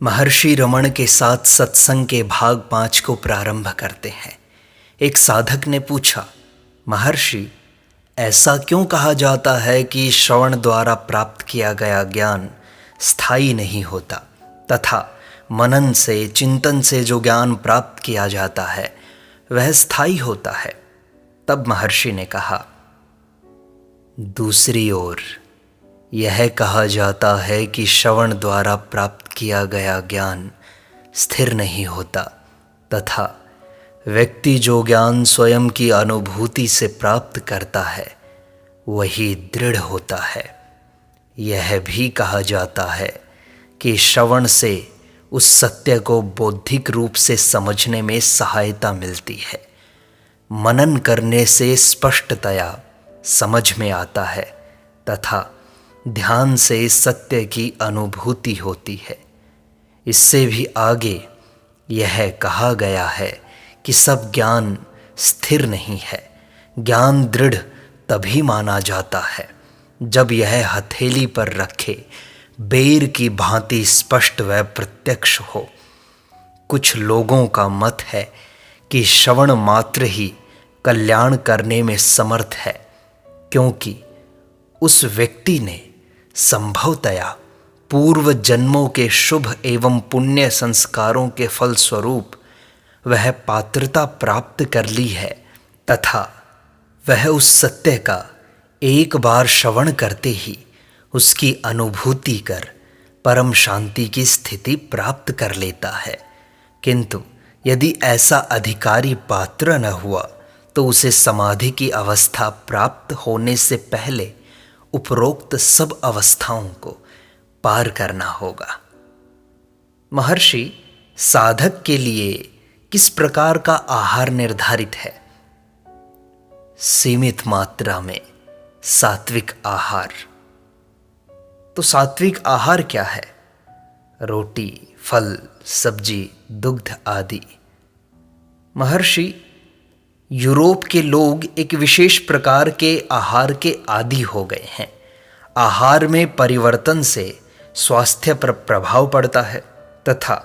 महर्षि रमण के साथ सत्संग के भाग 5 को प्रारंभ करते हैं। एक साधक ने पूछा, महर्षि, ऐसा क्यों कहा जाता है कि श्रवण द्वारा प्राप्त किया गया ज्ञान स्थायी नहीं होता तथा मनन से, चिंतन से जो ज्ञान प्राप्त किया जाता है वह स्थायी होता है? तब महर्षि ने कहा, दूसरी ओर यह कहा जाता है कि श्रवण द्वारा प्राप्त किया गया ज्ञान स्थिर नहीं होता तथा व्यक्ति जो ज्ञान स्वयं की अनुभूति से प्राप्त करता है वही दृढ़ होता है। यह भी कहा जाता है कि श्रवण से उस सत्य को बौद्धिक रूप से समझने में सहायता मिलती है। मनन करने से स्पष्टतया समझ में आता है तथा ध्यान से सत्य की अनुभूति होती है। इससे भी आगे यह कहा गया है कि सब ज्ञान स्थिर नहीं है। ज्ञान दृढ़ तभी माना जाता है जब यह हथेली पर रखे बेर की भांति स्पष्ट व प्रत्यक्ष हो। कुछ लोगों का मत है कि श्रवण मात्र ही कल्याण करने में समर्थ है, क्योंकि उस व्यक्ति ने संभवतया पूर्व जन्मों के शुभ एवं पुण्य संस्कारों के फलस्वरूप वह पात्रता प्राप्त कर ली है तथा वह उस सत्य का एक बार श्रवण करते ही उसकी अनुभूति कर परम शांति की स्थिति प्राप्त कर लेता है। किंतु यदि ऐसा अधिकारी पात्र न हुआ तो उसे समाधि की अवस्था प्राप्त होने से पहले उपरोक्त सब अवस्थाओं को पार करना होगा। महर्षि, साधक के लिए किस प्रकार का आहार निर्धारित है? सीमित मात्रा में सात्विक आहार। तो सात्विक आहार क्या है? रोटी, फल, सब्जी, दुग्ध आदि। महर्षि, यूरोप के लोग एक विशेष प्रकार के आहार के आदी हो गए हैं। आहार में परिवर्तन से स्वास्थ्य पर प्रभाव पड़ता है तथा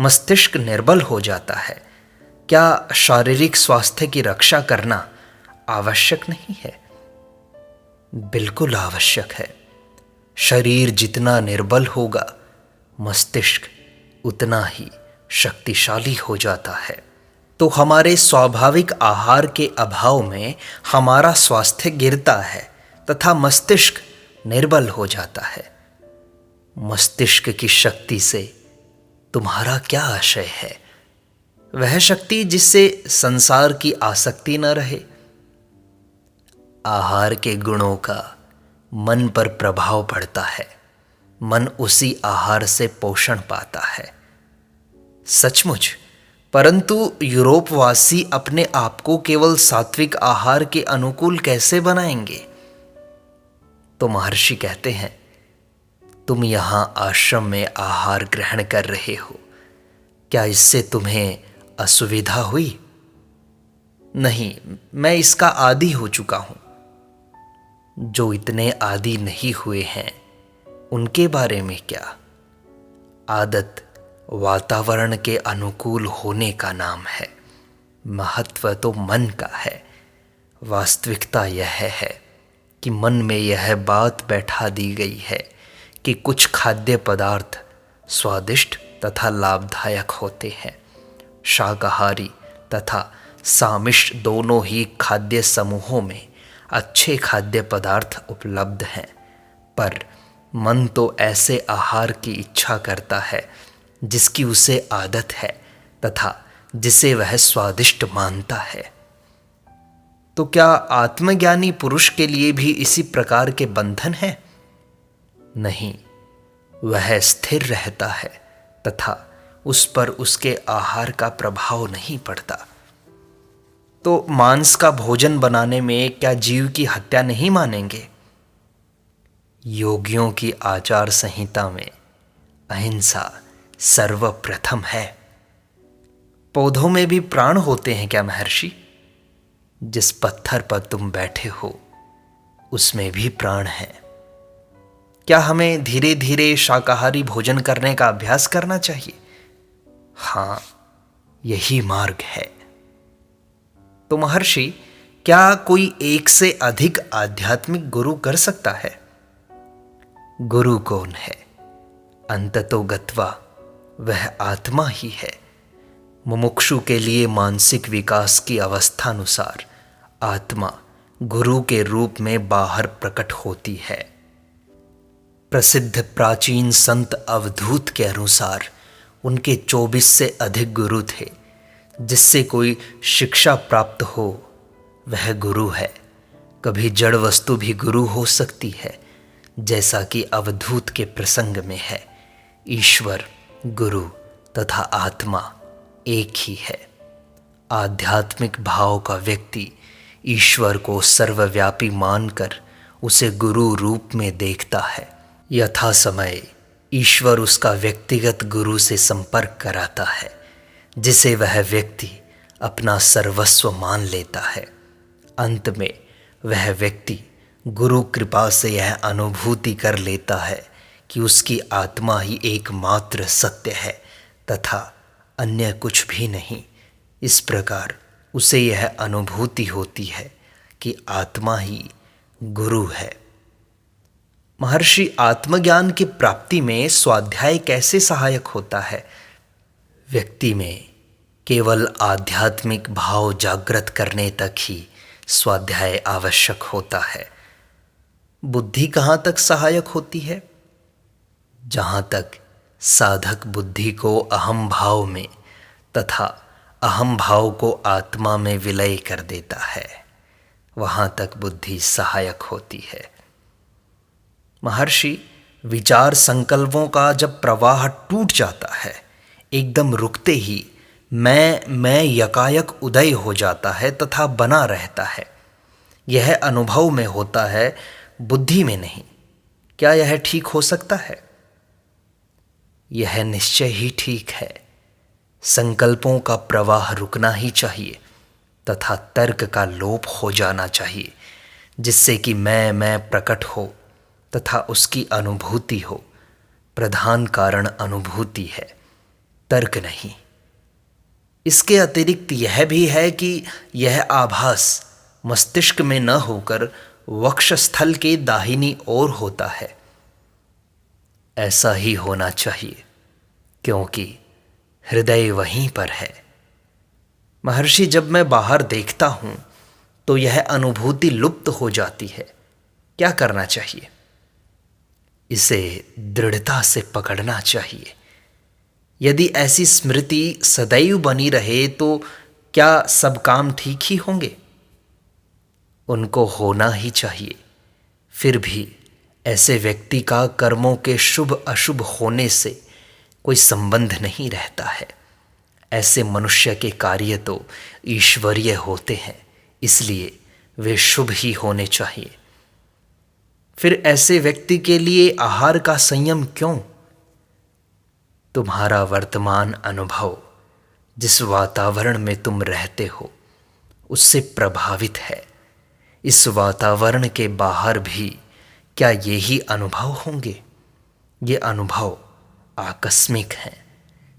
मस्तिष्क निर्बल हो जाता है। क्या शारीरिक स्वास्थ्य की रक्षा करना आवश्यक नहीं है? बिल्कुल आवश्यक है। शरीर जितना निर्बल होगा, मस्तिष्क उतना ही शक्तिशाली हो जाता है। तो हमारे स्वाभाविक आहार के अभाव में हमारा स्वास्थ्य गिरता है तथा मस्तिष्क निर्बल हो जाता है। मस्तिष्क की शक्ति से तुम्हारा क्या आशय है? वह शक्ति जिससे संसार की आसक्ति न रहे। आहार के गुणों का मन पर प्रभाव पड़ता है। मन उसी आहार से पोषण पाता है। सचमुच, परंतु यूरोपवासी अपने आप को केवल सात्विक आहार के अनुकूल कैसे बनाएंगे? तो महर्षि कहते हैं, तुम यहां आश्रम में आहार ग्रहण कर रहे हो, क्या इससे तुम्हें असुविधा हुई? नहीं, मैं इसका आदी हो चुका हूं। जो इतने आदी नहीं हुए हैं उनके बारे में क्या? आदत वातावरण के अनुकूल होने का नाम है। महत्व तो मन का है। वास्तविकता यह है कि मन में यह बात बैठा दी गई है कि कुछ खाद्य पदार्थ स्वादिष्ट तथा लाभदायक होते हैं। शाकाहारी तथा सामिष्ट दोनों ही खाद्य समूहों में अच्छे खाद्य पदार्थ उपलब्ध हैं, पर मन तो ऐसे आहार की इच्छा करता है जिसकी उसे आदत है तथा जिसे वह स्वादिष्ट मानता है। तो क्या आत्मज्ञानी पुरुष के लिए भी इसी प्रकार के बंधन हैं? नहीं, वह स्थिर रहता है तथा उस पर उसके आहार का प्रभाव नहीं पड़ता। तो मांस का भोजन बनाने में क्या जीव की हत्या नहीं मानेंगे? योगियों की आचार संहिता में अहिंसा सर्वप्रथम है। पौधों में भी प्राण होते हैं क्या महर्षि? जिस पत्थर पर तुम बैठे हो उसमें भी प्राण है। क्या हमें धीरे धीरे शाकाहारी भोजन करने का अभ्यास करना चाहिए? हाँ, यही मार्ग है। तो महर्षि, क्या कोई एक से अधिक आध्यात्मिक गुरु कर सकता है? गुरु कौन है? अंततो गत्वा वह आत्मा ही है। मुमुक्षु के लिए मानसिक विकास की अवस्थानुसार आत्मा गुरु के रूप में बाहर प्रकट होती है। प्रसिद्ध प्राचीन संत अवधूत के अनुसार उनके 24 से अधिक गुरु थे। जिससे कोई शिक्षा प्राप्त हो वह गुरु है। कभी जड़ वस्तु भी गुरु हो सकती है, जैसा कि अवधूत के प्रसंग में है। ईश्वर, गुरु तथा आत्मा एक ही है। आध्यात्मिक भाव का व्यक्ति ईश्वर को सर्वव्यापी मानकर उसे गुरु रूप में देखता है। यथा समय ईश्वर उसका व्यक्तिगत गुरु से संपर्क कराता है, जिसे वह व्यक्ति अपना सर्वस्व मान लेता है। अंत में वह व्यक्ति गुरु कृपा से यह अनुभूति कर लेता है कि उसकी आत्मा ही एकमात्र सत्य है तथा अन्य कुछ भी नहीं। इस प्रकार उसे यह अनुभूति होती है कि आत्मा ही गुरु है। महर्षि, आत्मज्ञान की प्राप्ति में स्वाध्याय कैसे सहायक होता है? व्यक्ति में केवल आध्यात्मिक भाव जागृत करने तक ही स्वाध्याय आवश्यक होता है। बुद्धि कहाँ तक सहायक होती है? जहाँ तक साधक बुद्धि को अहम भाव में तथा अहम भाव को आत्मा में विलय कर देता है, वहाँ तक बुद्धि सहायक होती है। महर्षि, विचार संकल्पों का जब प्रवाह टूट जाता है, एकदम रुकते ही मैं यकायक उदय हो जाता है तथा बना रहता है। यह अनुभव में होता है, बुद्धि में नहीं। क्या यह ठीक हो सकता है? यह निश्चय ही ठीक है। संकल्पों का प्रवाह रुकना ही चाहिए तथा तर्क का लोप हो जाना चाहिए, जिससे कि मैं प्रकट हो तथा उसकी अनुभूति हो। प्रधान कारण अनुभूति है, तर्क नहीं। इसके अतिरिक्त यह भी है कि यह आभास मस्तिष्क में न होकर वक्षस्थल के दाहिनी ओर होता है। ऐसा ही होना चाहिए, क्योंकि हृदय वहीं पर है। महर्षि, जब मैं बाहर देखता हूं तो यह अनुभूति लुप्त हो जाती है। क्या करना चाहिए? इसे दृढ़ता से पकड़ना चाहिए। यदि ऐसी स्मृति सदैव बनी रहे तो क्या सब काम ठीक ही होंगे? उनको होना ही चाहिए। फिर भी ऐसे व्यक्ति का कर्मों के शुभ अशुभ होने से कोई संबंध नहीं रहता है। ऐसे मनुष्य के कार्य तो ईश्वरीय होते हैं, इसलिए वे शुभ ही होने चाहिए। फिर ऐसे व्यक्ति के लिए आहार का संयम क्यों? तुम्हारा वर्तमान अनुभव जिस वातावरण में तुम रहते हो उससे प्रभावित है। इस वातावरण के बाहर भी क्या यही अनुभव होंगे? ये अनुभव आकस्मिक हैं।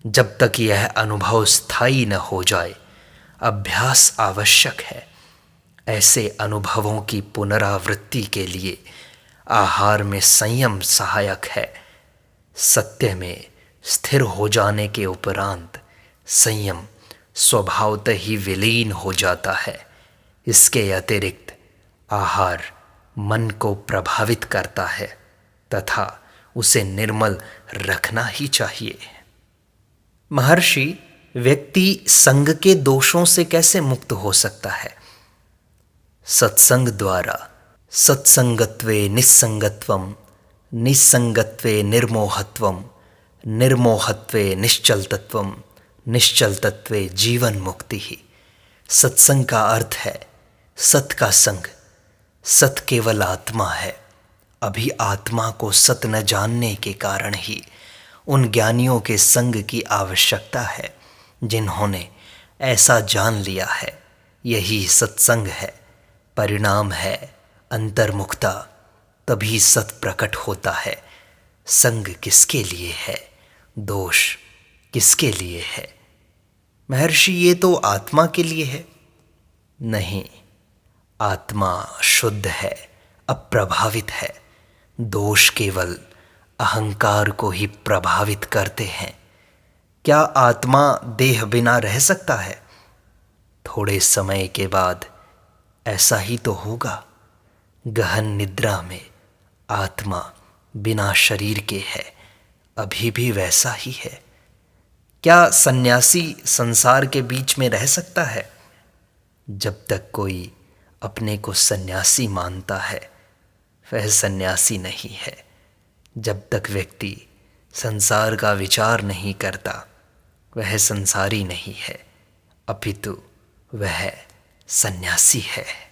जब तक यह अनुभव स्थायी न हो जाए, अभ्यास आवश्यक है। ऐसे अनुभवों की पुनरावृत्ति के लिए आहार में संयम सहायक है। सत्य में स्थिर हो जाने के उपरांत संयम स्वभावतः ही विलीन हो जाता है। इसके अतिरिक्त आहार मन को प्रभावित करता है तथा उसे निर्मल रखना ही चाहिए। महर्षि, व्यक्ति संग के दोषों से कैसे मुक्त हो सकता है? सत्संग द्वारा सत्संगत्वे निस्संगत्वम, निस्संगत्वे निर्मोहत्वम, निर्मोहत्वे निश्चलतत्वम, निश्चलतत्वे जीवन मुक्ति ही। सत्संग का अर्थ है सत का संग। सत केवल आत्मा है। अभी आत्मा को सत न जानने के कारण ही उन ज्ञानियों के संग की आवश्यकता है, जिन्होंने ऐसा जान लिया है। यही सत्संग है। परिणाम है अंतर्मुखता। तभी सत प्रकट होता है। संग किसके लिए है, दोष किसके लिए है। महर्षि, ये तो आत्मा के लिए है। नहीं, आत्मा शुद्ध है, अप्रभावित है। दोष केवल अहंकार को ही प्रभावित करते हैं। क्या आत्मा देह बिना रह सकता है? थोड़े समय के बाद ऐसा ही तो होगा। गहन निद्रा में आत्मा बिना शरीर के है, अभी भी वैसा ही है। क्या सन्यासी संसार के बीच में रह सकता है? जब तक कोई अपने को सन्यासी मानता है, वह सन्यासी नहीं है। जब तक व्यक्ति संसार का विचार नहीं करता, वह संसारी नहीं है, अपितु वह सन्यासी है।